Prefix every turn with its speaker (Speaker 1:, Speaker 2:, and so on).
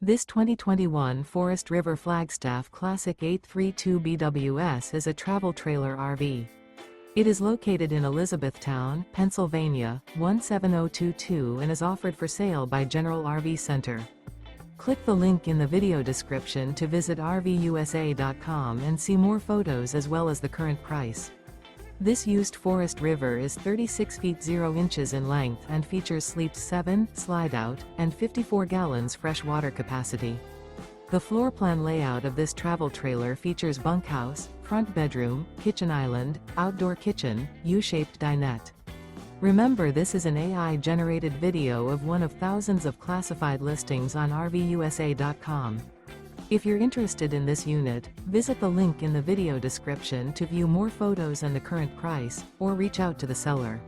Speaker 1: This 2021 Forest River Flagstaff Classic 832 BWS is a travel trailer RV. It is located in Elizabethtown, Pennsylvania, 17022 and is offered for sale by General RV Center. Click the link in the video description to visit RVUSA.com and see more photos as well as the current price. This used Forest River is 36 feet 0 inches in length and features sleeps 7, Slideout, and 54 gallons fresh water capacity. The floor plan layout of this travel trailer features bunkhouse, front bedroom, kitchen island, outdoor kitchen, U-shaped dinette. Remember, this is an AI-generated video of one of thousands of classified listings on RVUSA.com. If you're interested in this unit, visit the link in the video description to view more photos and the current price, or reach out to the seller.